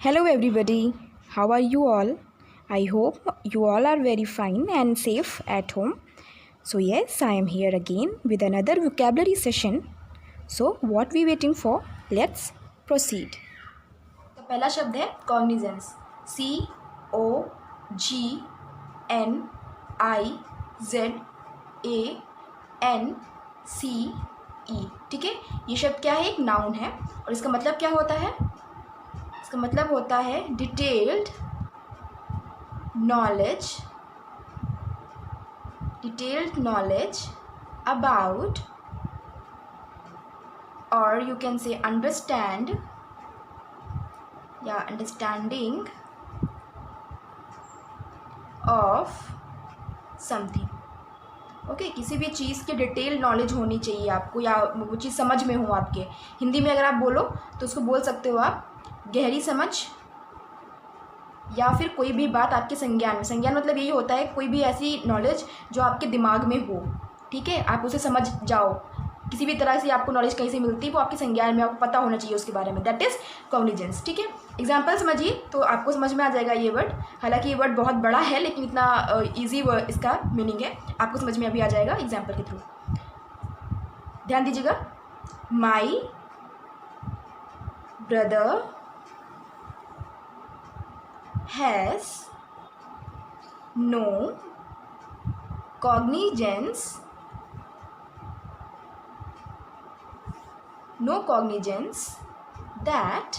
Hello everybody, how are you all? I hope you all are very fine and safe at home. So yes, I am here again with another vocabulary session. So what we waiting for? Let's proceed. तो पहला शब्द है cognizance. COGNIZENCE। ठीक है, ये शब्द क्या है? एक नाउन है और इसका मतलब क्या होता है? इसका मतलब होता है डिटेल्ड नॉलेज अबाउट, और यू कैन से अंडरस्टैंड या अंडरस्टैंडिंग ऑफ समथिंग। ओके, किसी भी चीज़ की डिटेल नॉलेज होनी चाहिए आपको, या वो चीज़ समझ में हो आपके। हिंदी में अगर आप बोलो तो उसको बोल सकते हो आप गहरी समझ, या फिर कोई भी बात आपके संज्ञान में। संज्ञान मतलब यही होता है कोई भी ऐसी नॉलेज जो आपके दिमाग में हो, ठीक है, आप उसे समझ जाओ। किसी भी तरह से आपको नॉलेज कहीं से मिलती है, वो आपके संज्ञान में, आपको पता होना चाहिए उसके बारे में। That is cognizance. ठीक है, एग्जाम्पल समझिए तो आपको समझ में आ जाएगा ये वर्ड। हालांकि ये वर्ड बहुत बड़ा है, लेकिन इतना ईजी इसका मीनिंग है, आपको समझ में अभी आ जाएगा एग्जाम्पल के थ्रू। ध्यान दीजिएगा। My brother has no cognizance that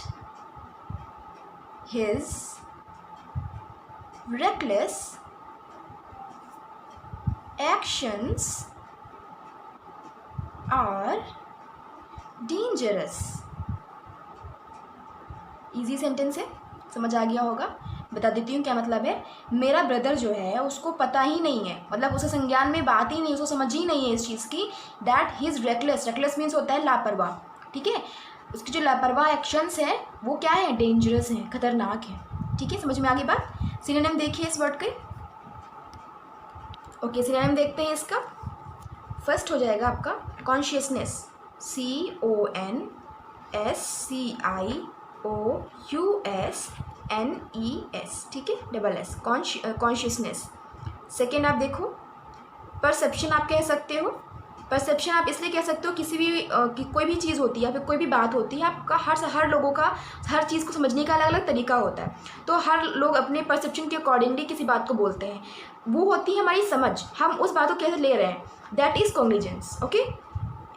his reckless actions are dangerous। Easy sentence है, समझ आ गया होगा। बता देती हूँ क्या मतलब है। मेरा ब्रदर जो है उसको पता ही नहीं है, मतलब उसे संज्ञान में बात ही नहीं, उसको समझ ही नहीं है इस चीज़ की। दैट हिज रेकलेस मीन्स होता है लापरवाह। ठीक है, उसकी जो लापरवाह एक्शंस हैं वो क्या है? डेंजरस हैं, खतरनाक है। ठीक है, समझ में आ गई बात। सिनोनिम देखिए इस वर्ड के। ओके, सिनोनिम देखते हैं इसका। फर्स्ट हो जाएगा आपका कॉन्शियसनेस। CONSCIOUSNES। ठीक है, डबल एस, कॉन्शियसनेस। सेकेंड आप देखो, परसेप्शन आप कह सकते हो। परसेप्शन आप इसलिए कह सकते हो, किसी भी कोई भी चीज़ होती है या फिर कोई भी बात होती है, आपका हर लोगों का हर चीज़ को समझने का अलग अलग तरीका होता है। तो हर लोग अपने परसेप्शन के अकॉर्डिंगली किसी बात को बोलते हैं। वो होती है हमारी समझ, हम उस बात को कैसे ले रहे हैं। That is cognizance. Okay,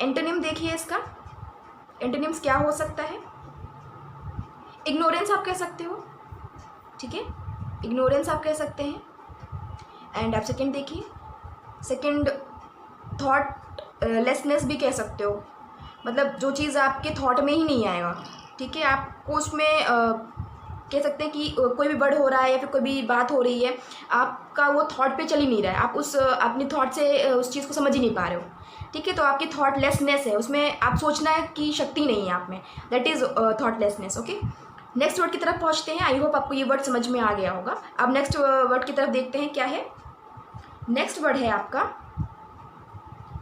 antonym देखिए इसका। एंटोनिम्स क्या हो सकता है? इग्नोरेंस आप कह सकते हो। ठीक है, इग्नोरेंस आप कह सकते हैं। एंड आप सेकेंड देखिए, सेकेंड थॉट लेसनेस भी कह सकते हो, मतलब जो चीज़ आपके थॉट में ही नहीं आएगा। ठीक है, आपको उसमें कह सकते हैं कि कोई भी वर्ड हो रहा है या फिर कोई भी बात हो रही है, आपका वो थॉट पे चल ही नहीं रहा है, आप उस अपनी थॉट से उस चीज़ को समझ ही नहीं पा रहे हो। ठीक है, तो आपकी थॉट लेसनेस है, उसमें आप सोचना की शक्ति नहीं है आप में। That is thoughtless. Okay, next word की तरफ पहुँचते हैं। आई होप आपको ये वर्ड समझ में आ गया होगा। अब नेक्स्ट वर्ड की तरफ देखते हैं क्या है। नेक्स्ट वर्ड है आपका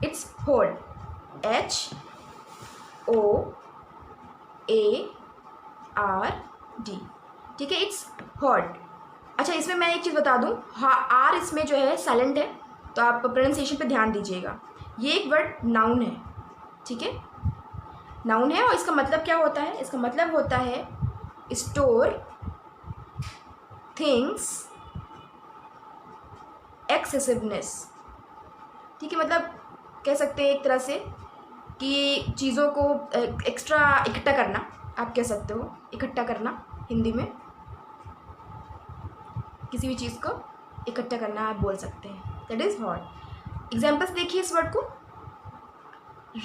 इट्स होल्ड। HOARD। ठीक है, इट्स होल्ड। अच्छा, इसमें मैं एक चीज़ बता दूँ, हाँ, आर इसमें जो है साइलेंट है, तो आप प्रोनाउंसिएशन पे ध्यान दीजिएगा। ये एक वर्ड नाउन है। ठीक है, नाउन है और इसका मतलब क्या होता है? इसका मतलब होता है स्टोर थिंग्स एक्सेसिवनेस। ठीक है, मतलब कह सकते हैं एक तरह से कि चीज़ों को एक्स्ट्रा इकट्ठा करना, आप कह सकते हो इकट्ठा करना। हिंदी में किसी भी चीज़ को इकट्ठा करना आप बोल सकते हैं। That is hold. एग्जाम्पल्स देखिए इस वर्ड को।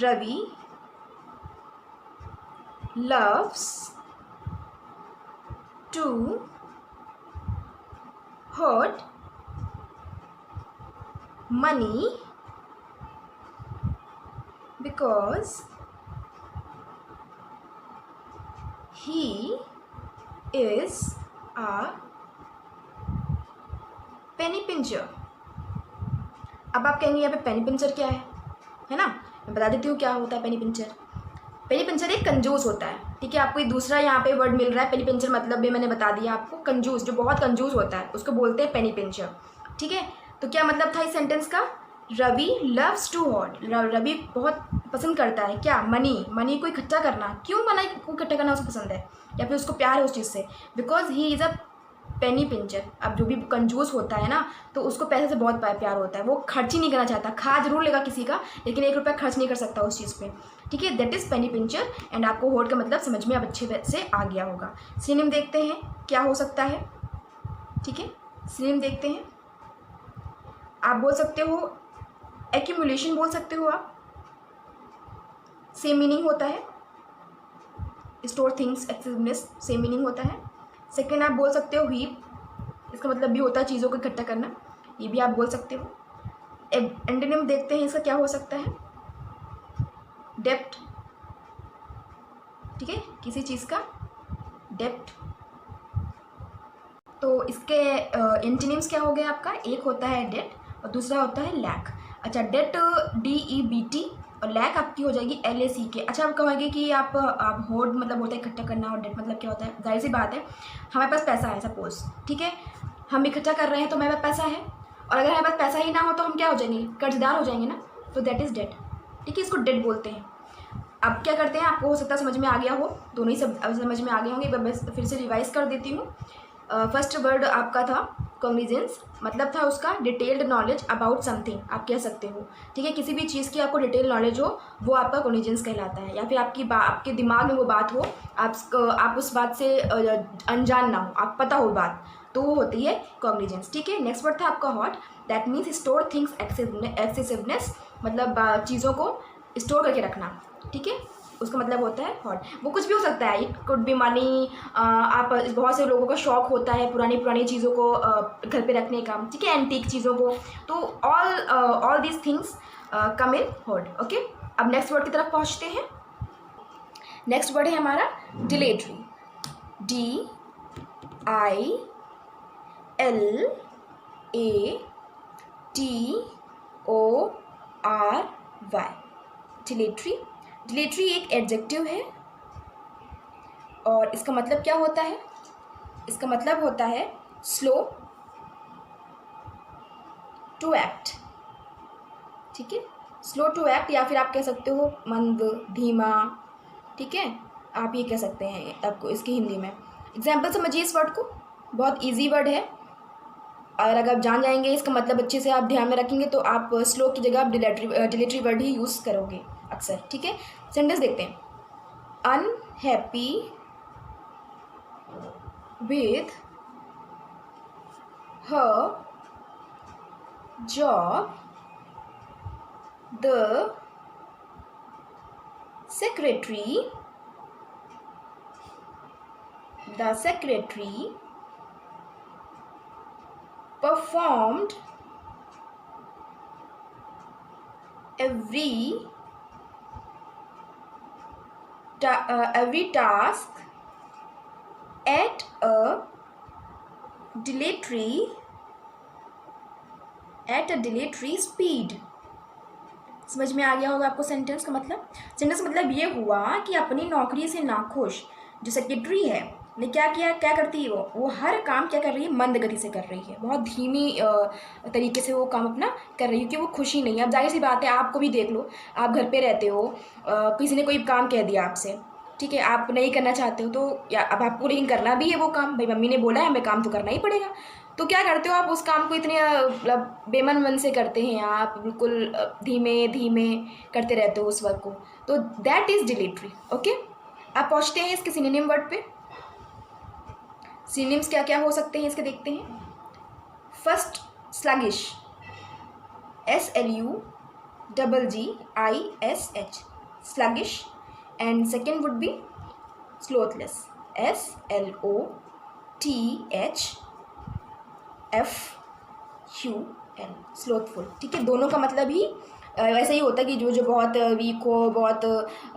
Ravi loves to hoard money because he is a penny pincher। अब आप कहेंगे यहाँ पे पेनी पिंचर क्या है ना? मैं बता देती हूँ क्या होता है पेनी पिंचर। पेनी पिंचर एक कंजूस होता है। ठीक है, आपको एक दूसरा यहाँ पे वर्ड मिल रहा है। पेनी पिंचर मतलब भी मैंने बता दिया आपको, कंजूस, जो बहुत कंजूस होता है उसको बोलते हैं पेनी पिंचर। ठीक है, तो क्या मतलब था इस सेंटेंस का? Ravi loves to hoard, Ravi बहुत पसंद करता है क्या? मनी को इकट्ठा करना। क्यों मनी को इकट्ठा करना उसको पसंद है, या फिर उसको प्यार है उस चीज़ से? Because he is a penny pincher. अब जो भी कंजूस होता है ना, तो उसको पैसे से बहुत प्यार होता है, वो खर्च ही नहीं करना चाहता। खा जरूर लेगा किसी का, लेकिन 1 रुपया खर्च नहीं कर सकता उस चीज़ पे। ठीक है, that is penny pincher. And आपको होट का मतलब समझ में अब अच्छे से आ गया होगा। सिनोनिम देखते हैं क्या हो सकता है। ठीक है, सिनोनिम देखते हैं। आप बोल सकते हो एक्यूमुलेशन, बोल सकते हो आप, सेम मीनिंग होता है। Store things, excessiveness, same meaning होता है। सेकेंड आप बोल सकते हो हीप, इसका मतलब भी होता है चीज़ों को इकट्ठा करना, ये भी आप बोल सकते हो। एंटोनिम देखते हैं इसका क्या हो सकता है। डेप्थ, ठीक है, किसी चीज़ का डेप्थ। तो इसके एंटोनिम्स क्या हो गए आपका? एक होता है डेट और दूसरा होता है लैक। अच्छा, डेट DEBT और लैक आपकी हो जाएगी LACK। अच्छा, आप कहोगे कि आप होर्ड मतलब होता है इकट्ठा करना और डेट मतलब क्या होता है? जाहिर सी बात है, हमारे पास पैसा है सपोज, ठीक है, हम इकट्ठा कर रहे हैं तो हमारे पास पैसा है, और अगर हमारे पास पैसा ही ना हो तो हम क्या हो जाएंगे? कर्जदार हो जाएंगे ना, तो दैट इज़ डेट। ठीक है, इसको डेट बोलते हैं। अब क्या करते हैं, आपको हो सकता है समझ में आ गया हो, दोनों ही सब अब समझ में आ गए होंगे, मैं फिर से रिवाइज कर देती हूँ। फर्स्ट वर्ड आपका था कॉग्निजेंस, मतलब था उसका डिटेल्ड नॉलेज अबाउट समथिंग, आप कह सकते हो। ठीक है, किसी भी चीज़ की आपको डिटेल नॉलेज हो वो आपका कॉग्निजेंस कहलाता है, या फिर आपके दिमाग में वो बात हो, आप उस बात से अनजान ना हो, आप पता हो बात, तो वो होती है कॉग्निजेंस। ठीक है, नेक्स्ट वर्ड था आपका hoard, that means store things excessiveness, मतलब चीज़ों को स्टोर करके रखना। ठीक है, उसका मतलब होता है हॉट। वो कुछ भी हो सकता है, इट कुड बी मनी, आप बहुत से लोगों का शौक होता है पुरानी चीज़ों को घर पे रखने का, ठीक है, एंटीक चीज़ों को, तो all these things come in hot. Okay, अब नेक्स्ट वर्ड की तरफ पहुँचते हैं। नेक्स्ट वर्ड है हमारा डिलेटरी, DILATORY। डिलेटरी, डिलेटरी एक एडजेक्टिव है और इसका मतलब क्या होता है? इसका मतलब होता है स्लो टू एक्ट। ठीक है, स्लो टू एक्ट, या फिर आप कह सकते हो मंद, धीमा। ठीक है, आप ये कह सकते हैं आपको इसकी हिंदी में। एग्जाम्पल समझिए इस वर्ड को, बहुत इजी वर्ड है, और अगर आप जान जाएंगे इसका मतलब अच्छे से, आप ध्यान में रखेंगे, तो आप स्लो की जगह आप डिलेटरी वर्ड ही यूज़ करोगे अक्सर। ठीक है, सेंटेंस देखते हैं। Unhappy with her job, the secretary performed every task at a dilatory speed। समझ में आ गया होगा आपको सेंटेंस का मतलब? सेंटेंस का मतलब ये हुआ कि अपनी नौकरी से नाखुश जो सेक्रेटरी है ने क्या किया, क्या करती है वो हर काम क्या कर रही है? मंद गति से कर रही है, बहुत धीमी तरीके से वो काम अपना कर रही है, क्योंकि वो खुशी नहीं है। अब जाहिर सी बात है, आपको भी देख लो, आप घर पे रहते हो, किसी ने कोई काम कह दिया आपसे, ठीक है, आप नहीं करना चाहते हो, तो या अब आपको लेकिन करना भी है वो काम, भाई मम्मी ने बोला है हमें काम तो करना ही पड़ेगा, तो क्या करते हो आप? उस काम को इतने मतलब बेमन मन से करते हैं आप, बिल्कुल धीमे धीमे करते रहते हो उस वर्क को, तो दैट इज़ डिलेटरी। ओके, आप पहुँचते हैं इसके सिनोनिम वर्ड पे। सिनोनिम्स क्या क्या हो सकते हैं इसके देखते हैं। First sluggish, SLUGGISH, sluggish, and second would be slothless, SLOTHFUL, स्लोथफुल। ठीक है, दोनों का मतलब ही वैसे ही होता है कि जो बहुत वीक हो, बहुत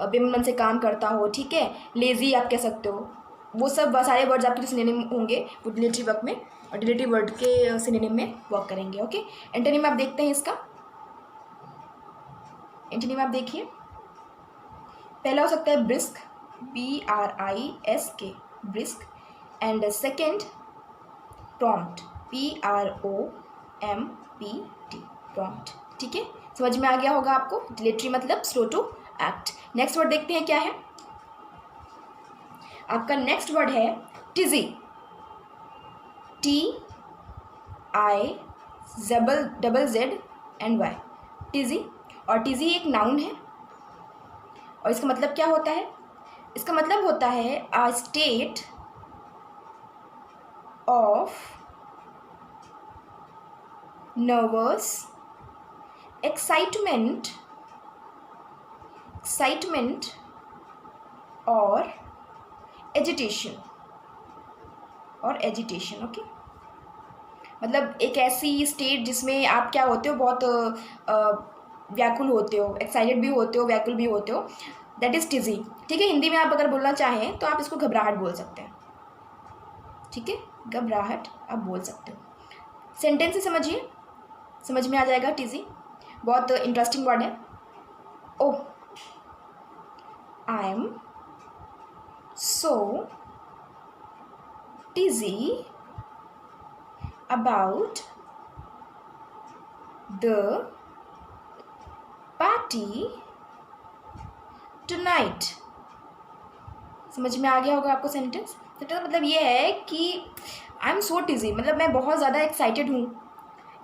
बेमन से काम करता हो, ठीक है, लेज़ी आप कह सकते हो, वो सब सारे वर्ड्स आपके जो सिनोनिम होंगे वो डिलेटरी वर्क में और डिलेटरी वर्ड के सिनोनिम में वर्क करेंगे। ओके, एंटोनिम आप देखते हैं इसका। एंटोनिम आप देखिए, पहला हो सकता है brisk, BRISK, brisk, and second prompt, PROMPT, prompt. ठीक है, समझ में आ गया होगा आपको. dilatory मतलब slow to act. Next word देखते हैं क्या है. आपका नेक्स्ट वर्ड है टिजी. TIZZY, टिजी. और टिजी एक नाउन है और इसका मतलब क्या होता है. इसका मतलब होता है a state of nervous excitement और एजिटेशन. ओके. मतलब एक ऐसी स्टेट जिसमें आप क्या होते हो, बहुत व्याकुल होते हो, एक्साइटेड भी होते हो, व्याकुल भी होते हो. That is tizzy. ठीक है, हिंदी में आप अगर बोलना चाहें तो आप इसको घबराहट बोल सकते हैं. ठीक है, घबराहट आप बोल सकते हो. सेंटेंस से समझिए, समझ में आ जाएगा. टिजी बहुत इंटरेस्टिंग वर्ड है. Oh, I am so tizzy about the party tonight. समझ में आ गया होगा आपको सेंटेंस. मतलब ये है कि आई एम सो टिजी, मतलब मैं बहुत ज़्यादा एक्साइटेड हूँ,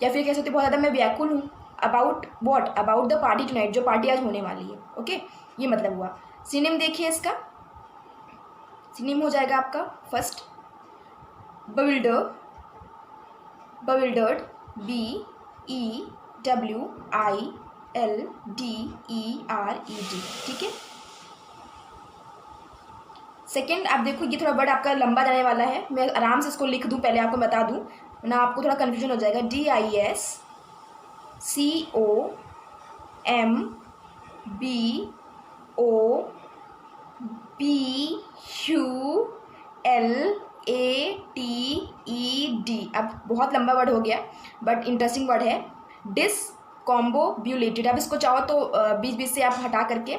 या फिर कह सकते बहुत ज़्यादा मैं व्याकुल हूँ. About what, about the party tonight, जो पार्टी आज होने वाली है. ओके, ये मतलब हुआ. सिनोनिम देखिए इसका. सिनोनिम हो जाएगा आपका फर्स्ट bewildered, BEWILDERED. ठीक है. सेकेंड आप देखो, ये थोड़ा वर्ड आपका लंबा जाने वाला है, मैं आराम से इसको लिख दूं, पहले आपको बता दूं ना, आपको थोड़ा कन्फ्यूजन हो जाएगा. DISCOMBOULATED. अब बहुत लंबा वर्ड हो गया बट इंटरेस्टिंग वर्ड है. डिस्कॉम्बोब्यूलेटेड. आप इसको चाहो तो बीच बीच से आप हटा करके,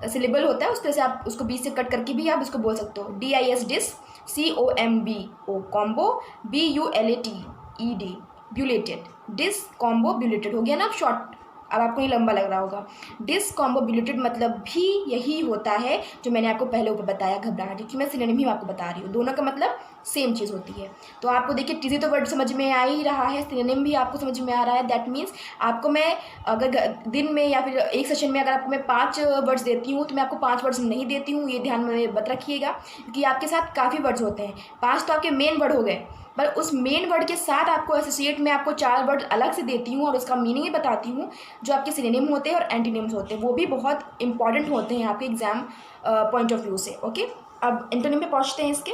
सिलेबल होता है उस तरह से आप उसको बीच से कट करके भी आप इसको बोल सकते हो. DIS dis, COMBO combo, BULATED bulated. Discombobulated हो गया ना अब शॉर्ट. अब आपको ये लंबा लग रहा होगा. डिस्कॉम्बोब्यूलेटेड मतलब भी यही होता है जो मैंने आपको पहले ऊपर बताया, घबराहट, क्योंकि मैं सिनोनिम ही आपको बता रही हूँ. दोनों का मतलब सेम चीज़ होती है. तो आपको देखिए टिजी तो वर्ड समझ में आ ही रहा है, सिनोनिम भी आपको समझ में आ रहा है. दैट मीन्स आपको मैं अगर दिन में या फिर एक सेशन में अगर आपको मैं 5 वर्ड्स देती हूँ तो मैं आपको 5 वर्ड्स नहीं देती हूँ. ये ध्यान में मत रखिएगा, क्योंकि आपके साथ काफ़ी वर्ड्स होते हैं. 5 तो आपके मेन वर्ड हो गए, पर उस मेन वर्ड के साथ आपको एसोसिएट में आपको 4 वर्ड अलग से देती हूँ और उसका मीनिंग भी बताती हूँ, जो आपके सिनोनिम होते हैं और एंटीनिम्स होते हैं. वो भी बहुत इंपॉर्टेंट होते हैं आपके एग्जाम पॉइंट ऑफ व्यू से. ओके, अब एंटोनिम पे पहुँचते हैं. इसके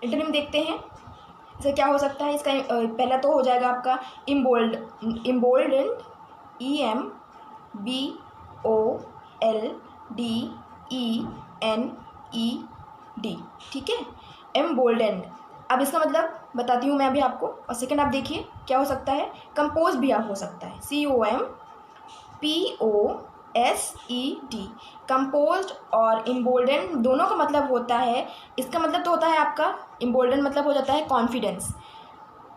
एंटोनिम देखते हैं. इसका क्या हो सकता है. इसका पहला तो हो जाएगा आपका इम्बोल्डेंड. EMBOLDENED. ठीक है, एम्बोल्डेंड. अब इसका मतलब बताती हूँ मैं अभी आपको. और सेकंड आप देखिए क्या हो सकता है. कंपोज भी आप हो सकता है, COMPOSED. कंपोज्ड और इम्बोल्डेंड दोनों का मतलब होता है, इसका मतलब तो होता है आपका इम्बोल्डेंड मतलब हो जाता है कॉन्फिडेंस.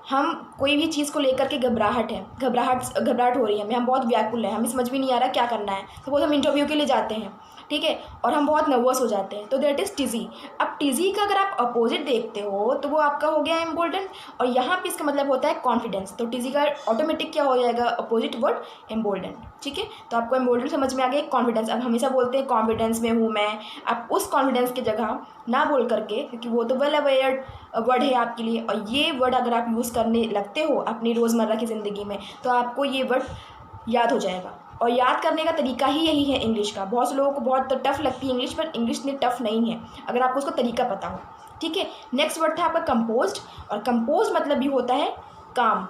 हम कोई भी चीज़ को लेकर के घबराहट हो रही है, हमें हम बहुत व्याकुल हैं, हमें समझ भी नहीं आ रहा क्या करना है. सपोज हम इंटरव्यू के लिए जाते हैं, ठीक है, और हम बहुत नर्वस हो जाते हैं, तो दैट इज़ टिजी. अब टिजी का अगर आप अपोजिट देखते हो तो वो आपका हो गया एम्बोल्डेंड, और यहाँ पे इसका मतलब होता है कॉन्फिडेंस. तो टिजी का ऑटोमेटिक क्या हो जाएगा, अपोजिट वर्ड एम्बोल्डेंड. ठीक है, तो आपको एम्बोल्डेंड समझ में आ गया. कॉन्फिडेंस, अब हमेशा बोलते हैं कॉन्फिडेंस में हूँ मैं, आप उस कॉन्फिडेंस की जगह ना बोल करके, क्योंकि वो तो वेल अवेयर्ड वर्ड है आपके लिए, और ये वर्ड अगर आप यूज़ करने लगते हो अपनी रोज़मर्रा की ज़िंदगी में तो आपको ये वर्ड याद हो जाएगा. और याद करने का तरीका ही यही है इंग्लिश का. बहुत से लोगों को बहुत टफ लगती है इंग्लिश, पर इंग्लिश इतनी टफ नहीं है अगर आपको उसका तरीका पता हो. ठीक है, नेक्स्ट वर्ड था आपका कंपोज्ड. और कंपोज मतलब भी होता है काम,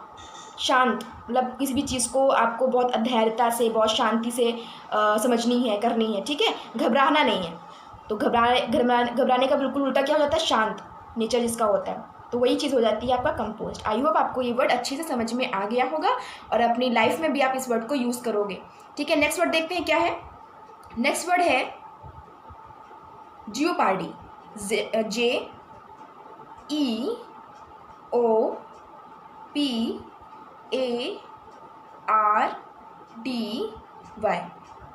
शांत. मतलब किसी भी चीज़ को आपको बहुत धैर्यता से, बहुत शांति से समझनी है, करनी है. ठीक है, घबराना नहीं है. तो घबराने का बिल्कुल उल्टा क्या हो जाता है, शांत नेचर जिसका होता है. तो वही चीज़ हो जाती है आपका कंपोज्ड. आई होप आपको ये वर्ड अच्छे से समझ में आ गया होगा और अपनी लाइफ में भी आप इस वर्ड को यूज़ करोगे. ठीक है, नेक्स्ट वर्ड देखते हैं क्या है. नेक्स्ट वर्ड है जियोपार्डी, JEOPARDY,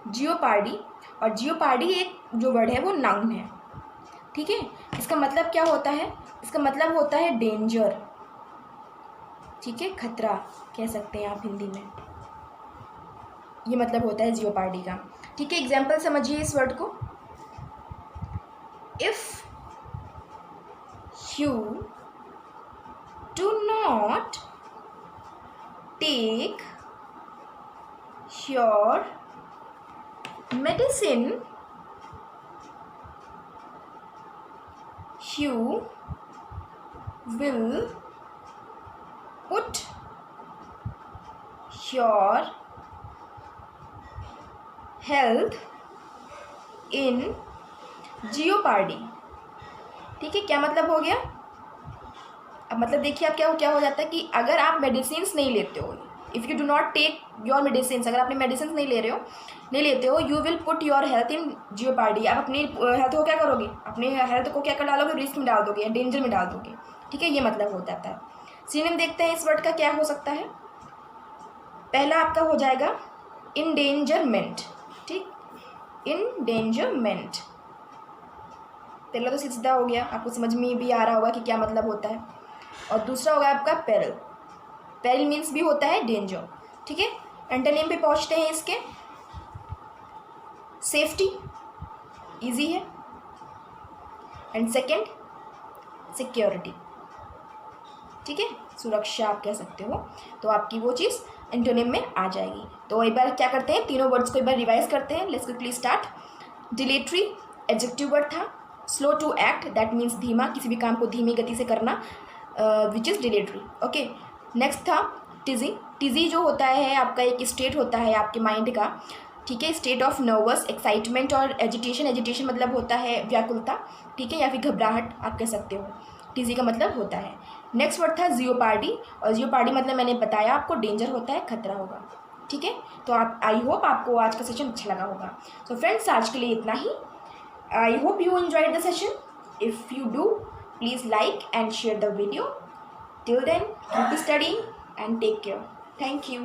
जियोपार्डी। और जियोपार्डी एक जो वर्ड है वो नाउन है, ठीक है। इसका मतलब क्या होता है? इसका मतलब होता है डेंजर, ठीक है, खतरा कह सकते हैं आप हिंदी में, ये मतलब होता है जियोपार्डी का, ठीक है। एग्जाम्पल समझिए इस वर्ड को। If you do not take your medicine, you will put your health in jeopardy, ठीक है। क्या मतलब हो गया? अब मतलब देखिए आप क्या हो जाता है कि अगर आप मेडिसिन नहीं लेते हो, if you do not take your medicine, अगर आपने मेडिसिन नहीं लेते हो, you will put your health in jeopardy, आप अपनी हेल्थ को क्या करोगे? अपने हेल्थ को क्या कर डालोगे? रिस्क में डाल दोगे या डेंजर में डाल दोगे, ठीक है, ये मतलब हो जाता है। सिनोनिम देखते हैं इस वर्ड का क्या हो सकता है। पहला आपका हो जाएगा इंडेंजरमेंट, ठीक, इंडेंजरमेंट, पहला तो सीधा हो गया, आपको समझ में भी आ रहा होगा कि क्या मतलब होता है। और दूसरा होगा आपका पेरिल, पेरिल मीन्स भी होता है डेंजर, ठीक है। एंटोनिम पे पहुंचते हैं इसके। सेफ्टी, इजी है, एंड सेकंड सिक्योरिटी, ठीक है, सुरक्षा आप कह सकते हो। तो आपकी वो चीज़ एंटोनिम में आ जाएगी। तो एक बार क्या करते हैं, तीनों वर्ड्स को एक बार रिवाइज करते हैं। Let's quickly start. Dilatory adjective word था। Slow to act, that means धीमा, किसी भी काम को धीमी गति से करना, which is dilatory, okay. Next था टिजी। टिजी जो होता है आपका एक स्टेट होता है आपके माइंड का, ठीक है, स्टेट ऑफ नर्वस एक्साइटमेंट और एजिटेशन। एजिटेशन मतलब होता है व्याकुलता, ठीक है, या फिर घबराहट आप कह सकते हो, टिजी का मतलब होता है। नेक्स्ट वर्ड था जियोपार्डी, और जियोपार्डी मतलब मैंने बताया आपको डेंजर होता है, खतरा होगा, ठीक है। तो आप, आई होप आपको आज का सेशन अच्छा लगा होगा। सो फ्रेंड्स, आज के लिए इतना ही। I hope you enjoyed the session. If you do, please like and share the video. Till then, keep studying and take care. Thank you.